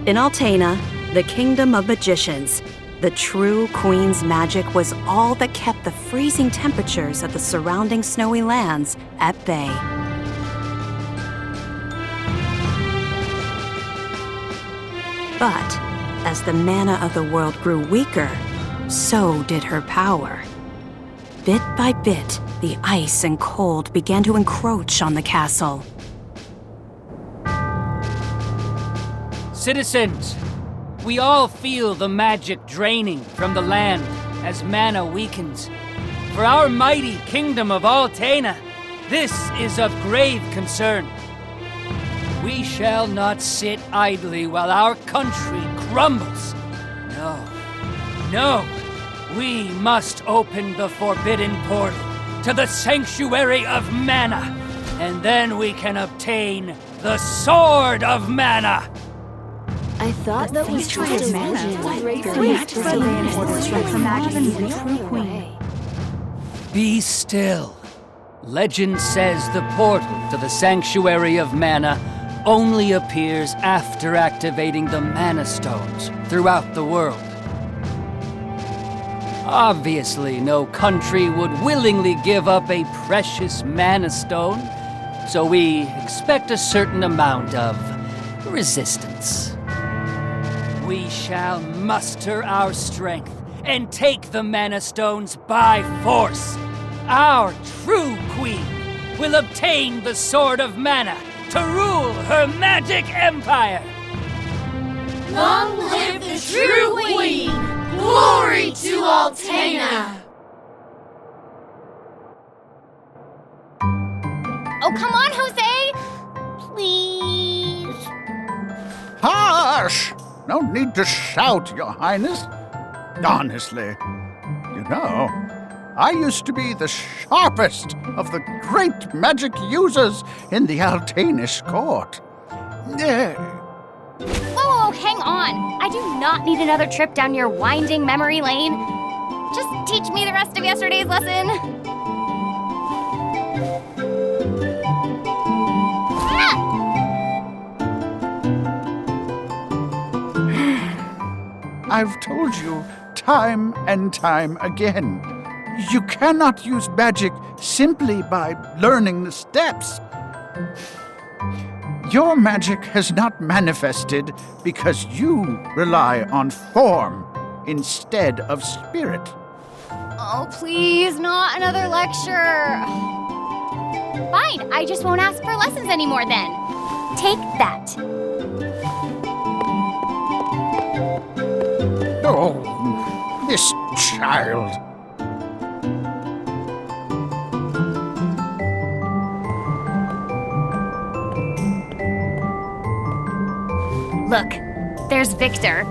In Altena, the kingdom of magicians, the true queen's magic was all that kept the freezing temperatures of the surrounding snowy lands at bay. But as the mana of the world grew weaker, so did her power. Bit by bit, the ice and cold began to encroach on the castle. Citizens, we all feel the magic draining from the land as mana weakens. For our mighty kingdom of Altena, this is of grave concern. We shall not sit idly while our country crumbles. No, we must open the forbidden portal to the Sanctuary of Mana, and then we can obtain the Sword of Mana. I thought that was just a magic. Be still. Legend says the portal to the Sanctuary of Mana only appears after activating the Mana Stones throughout the world. Obviously, no country would willingly give up a precious Mana Stone, so we expect a certain amount of resistance. We shall muster our strength and take the Mana Stones by force. Our true queen will obtain the Sword of Mana to rule her magic empire. Long live the true queen! Glory to Altena! Oh, come on, Jose! Please. Hush! No need to shout, Your Highness. Honestly, you know, I used to be the sharpest of the great magic users in the Altenish court. Whoa, hang on. I do not need another trip down your winding memory lane. Just teach me the rest of yesterday's lesson. I've told you time and time again, you cannot use magic simply by learning the steps. Your magic has not manifested because you rely on form instead of spirit. Oh, please, not another lecture. Fine, I just won't ask for lessons anymore then. Take that. Oh, this child. Look, there's Victor.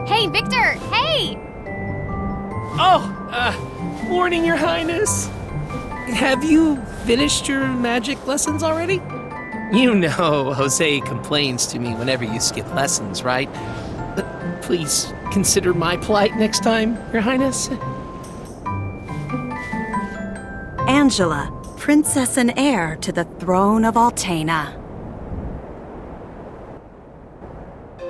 Hey, Victor, hey! Morning, Your Highness. Have you finished your magic lessons already? You know Jose complains to me whenever you skip lessons, right? But please consider my plight next time, Your Highness. Angela, princess and heir to the throne of Altena.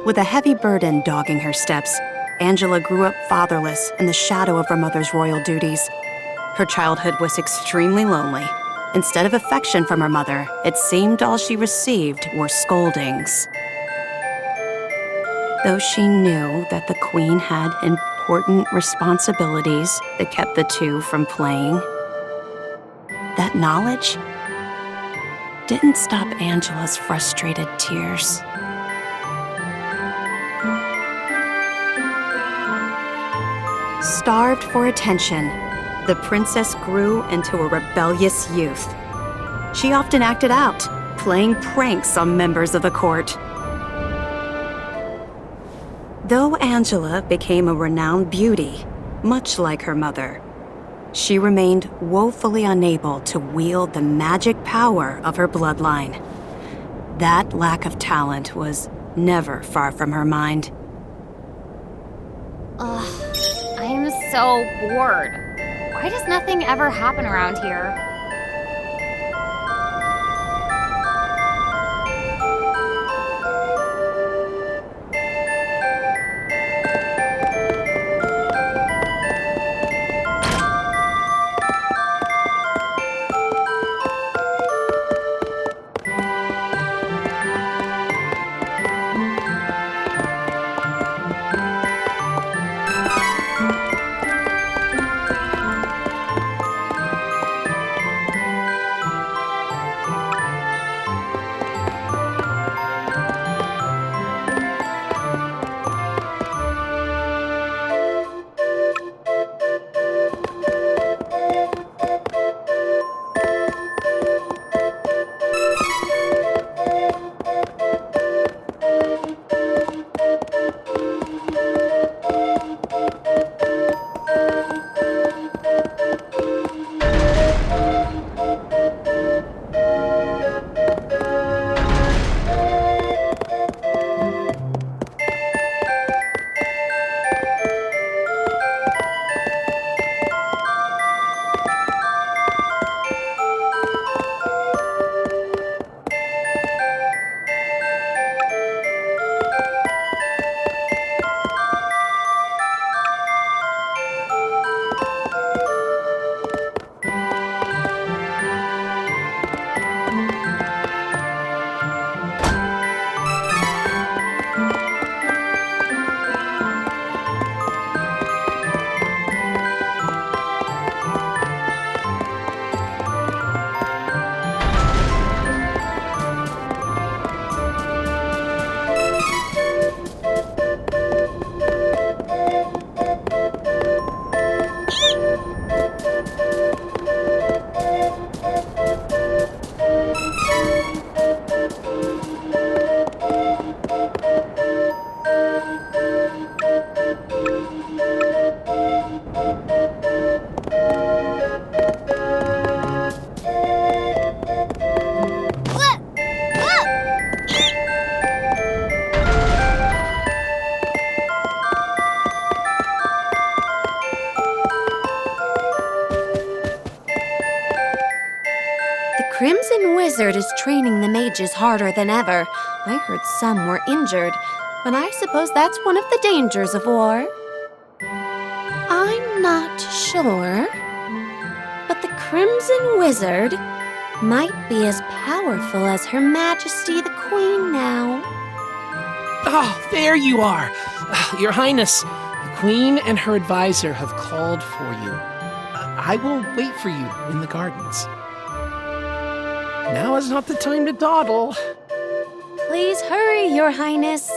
With a heavy burden dogging her steps, Angela grew up fatherless in the shadow of her mother's royal duties. Her childhood was extremely lonely. Instead of affection from her mother, it seemed all she received were scoldings. Though she knew that the queen had important responsibilities that kept the two from playing, that knowledge didn't stop Angela's frustrated tears. Starved for attention, the princess grew into a rebellious youth. She often acted out, playing pranks on members of the court. Though Angela became a renowned beauty, much like her mother, she remained woefully unable to wield the magic power of her bloodline. That lack of talent was never far from her mind. I'm so bored. Why does nothing ever happen around here? wizard is training the mages harder than ever. I heard some were injured, but I suppose that's one of the dangers of war. I'm not sure, but the Crimson Wizard might be as powerful as Her Majesty the Queen now. Oh, there you are. Your Highness, the Queen and her advisor have called for you. I will wait for you in the gardens. Now is not the time to dawdle. Please hurry, Your Highness.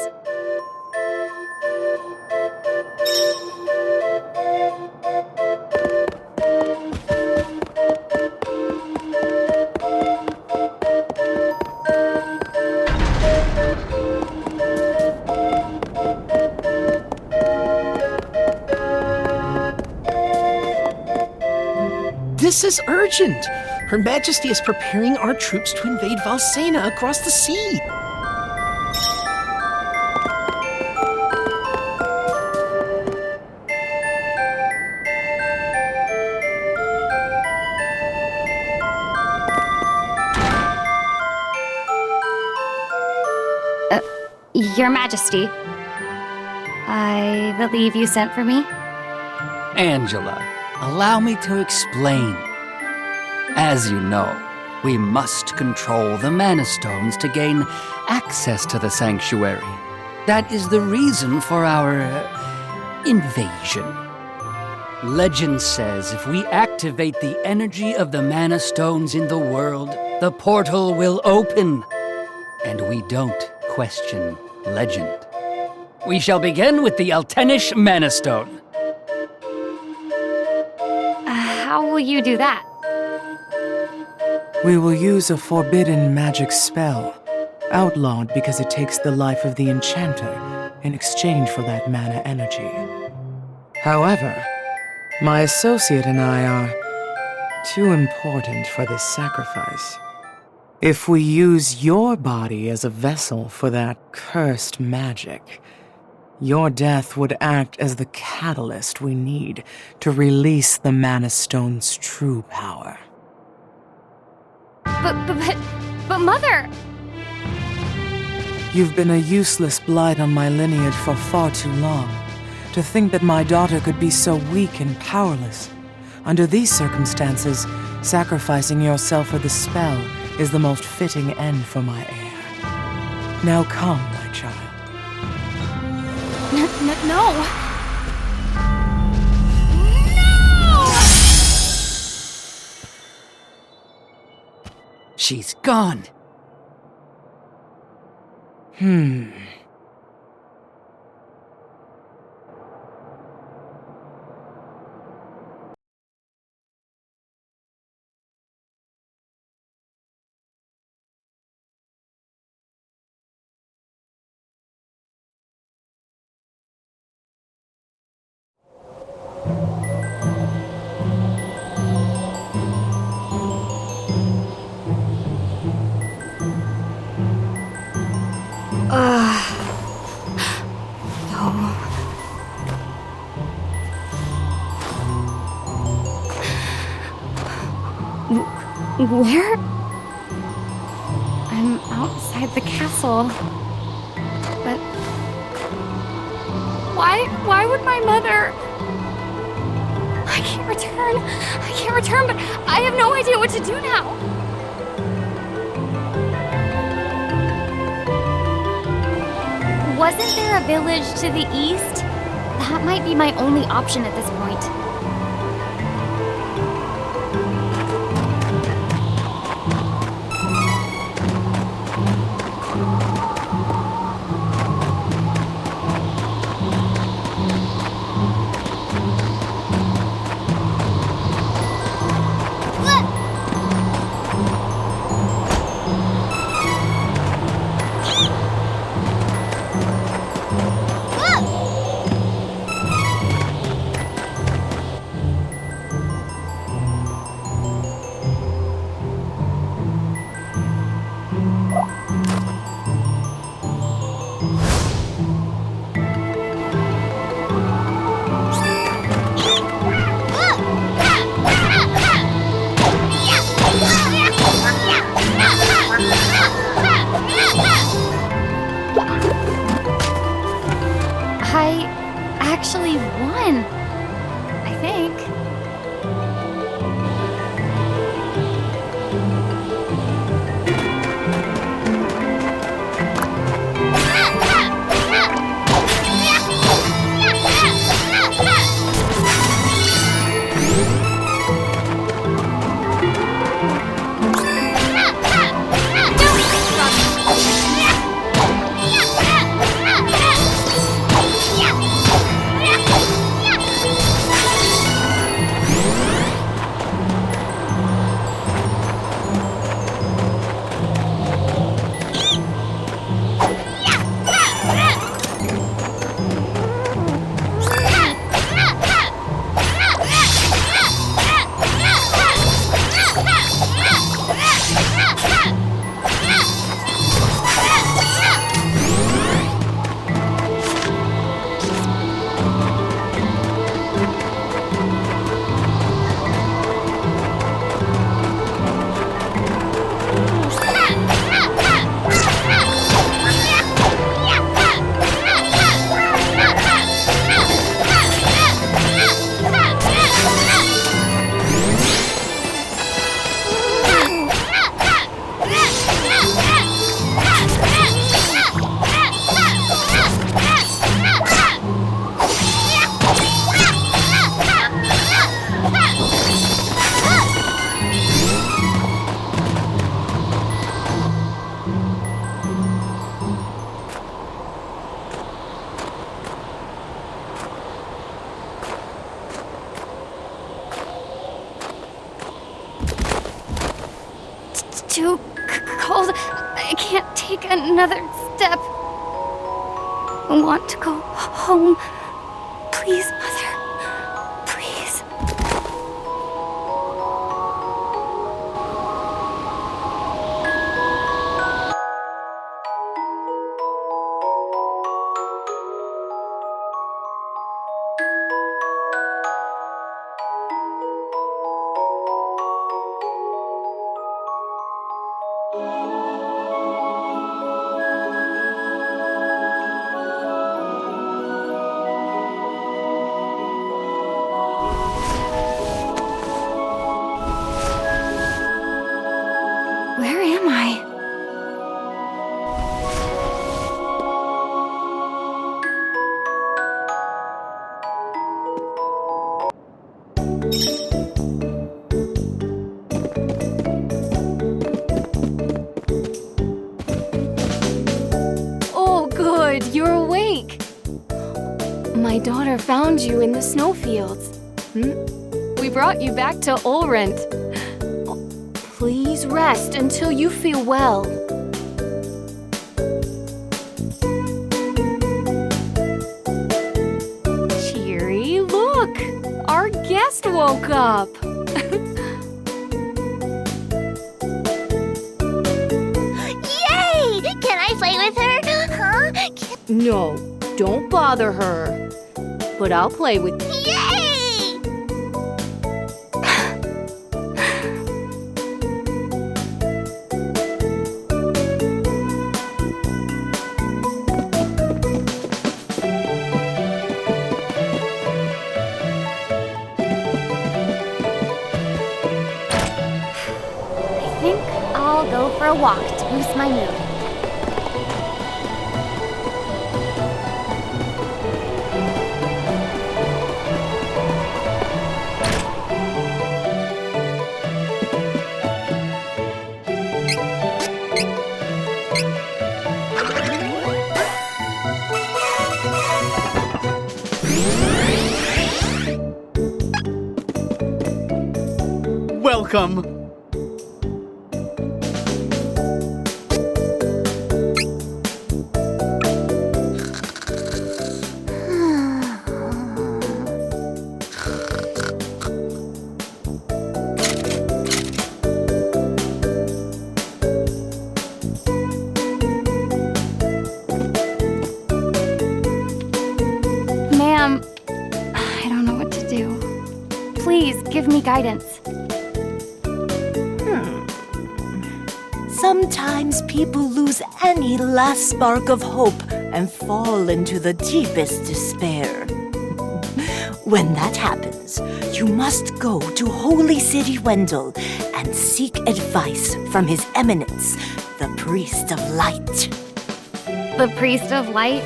This is urgent. Her Majesty is preparing our troops to invade Valsena across the sea. Your Majesty, I believe you sent for me? Angela, allow me to explain. As you know, we must control the Mana Stones to gain access to the sanctuary. That is the reason for our invasion. Legend says if we activate the energy of the Mana Stones in the world, the portal will open. And we don't question legend. We shall begin with the Altenish Mana Stone. How will you do that? We will use a forbidden magic spell, outlawed because it takes the life of the enchanter in exchange for that mana energy. However, my associate and I are too important for this sacrifice. If we use your body as a vessel for that cursed magic, your death would act as the catalyst we need to release the Mana Stone's true power. But Mother! You've been a useless blight on my lineage for far too long. To think that my daughter could be so weak and powerless. Under these circumstances, sacrificing yourself for the spell is the most fitting end for my heir. Now come, my child. No! She's gone. Where? I'm outside the castle. But why would my mother? I can't return, but I have no idea what to do now. Wasn't there a village to the east? That might be my only option at this point. another step. I want to go home. Please, Mother. Please. Where am I? Oh, good, you're awake. My daughter found you in the snowfields. We brought you back to Ulrent. Please rest until you feel well. Cheery, look! Our guest woke up! Yay! Can I play with her? Huh? No, don't bother her. But I'll play with you. Yay! I think I'll go for a walk to boost my mood. Welcome. Ma'am, I don't know what to do. Please give me guidance. Sometimes people lose any last spark of hope and fall into the deepest despair. When that happens, you must go to Holy City Wendell and seek advice from His Eminence, the Priest of Light. The Priest of Light?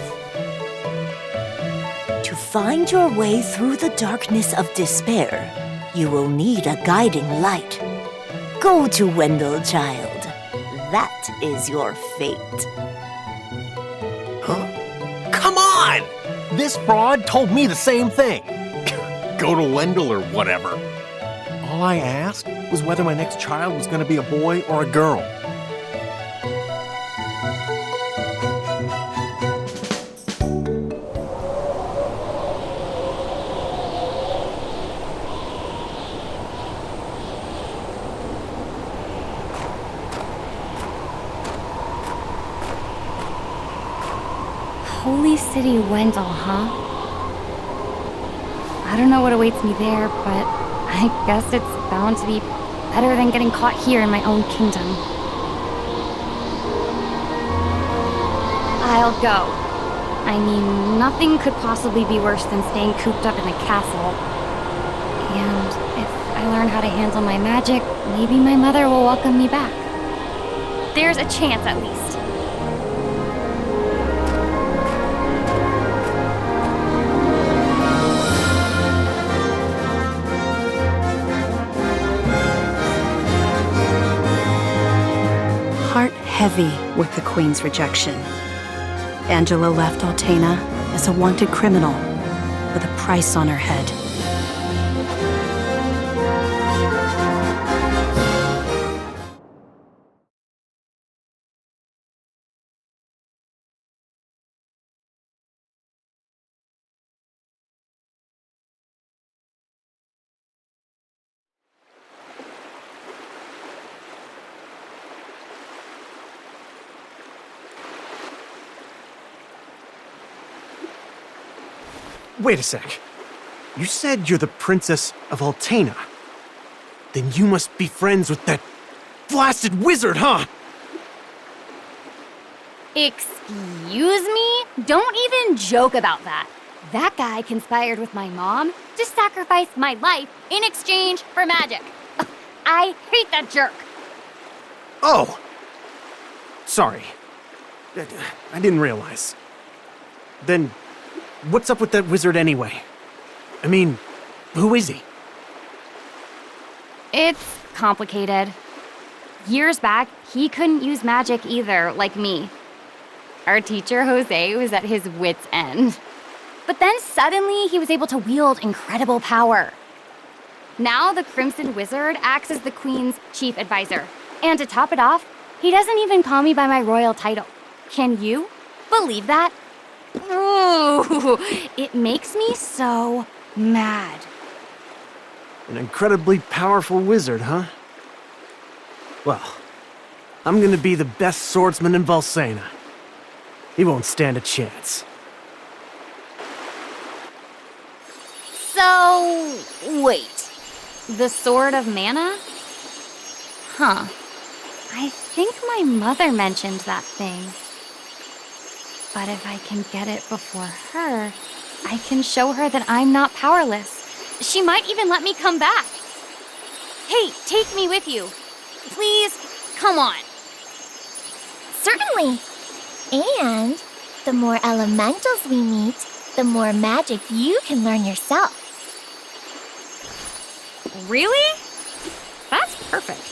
To find your way through the darkness of despair, you will need a guiding light. Go to Wendell, child. That is your fate. Huh? Come on! This fraud told me the same thing. Go to Wendell or whatever. All I asked was whether my next child was going to be a boy or a girl. Holy City Wendell, huh? I don't know what awaits me there, but I guess it's bound to be better than getting caught here in my own kingdom. I'll go. I mean, nothing could possibly be worse than staying cooped up in the castle. And if I learn how to handle my magic, maybe my mother will welcome me back. There's a chance, at least. Heart heavy with the Queen's rejection, Angela left Altena as a wanted criminal with a price on her head. Wait a sec. You said you're the Princess of Altena. Then you must be friends with that blasted wizard, huh? Excuse me? Don't even joke about that. That guy conspired with my mom to sacrifice my life in exchange for magic. Ugh, I hate that jerk. Oh! Sorry. I didn't realize. Then, what's up with that wizard anyway? I mean, who is he? It's complicated. Years back, he couldn't use magic either, like me. Our teacher, Jose, was at his wit's end. But then suddenly, he was able to wield incredible power. Now, the Crimson Wizard acts as the Queen's chief advisor. And to top it off, he doesn't even call me by my royal title. Can you believe that? Ooh, it makes me so mad. An incredibly powerful wizard, huh? Well, I'm gonna be the best swordsman in Valsena. He won't stand a chance. So, wait. The Sword of Mana? Huh. I think my mother mentioned that thing. But if I can get it before her, I can show her that I'm not powerless. She might even let me come back. Hey, take me with you. Please, come on. Certainly. And the more elementals we meet, the more magic you can learn yourself. Really? That's perfect.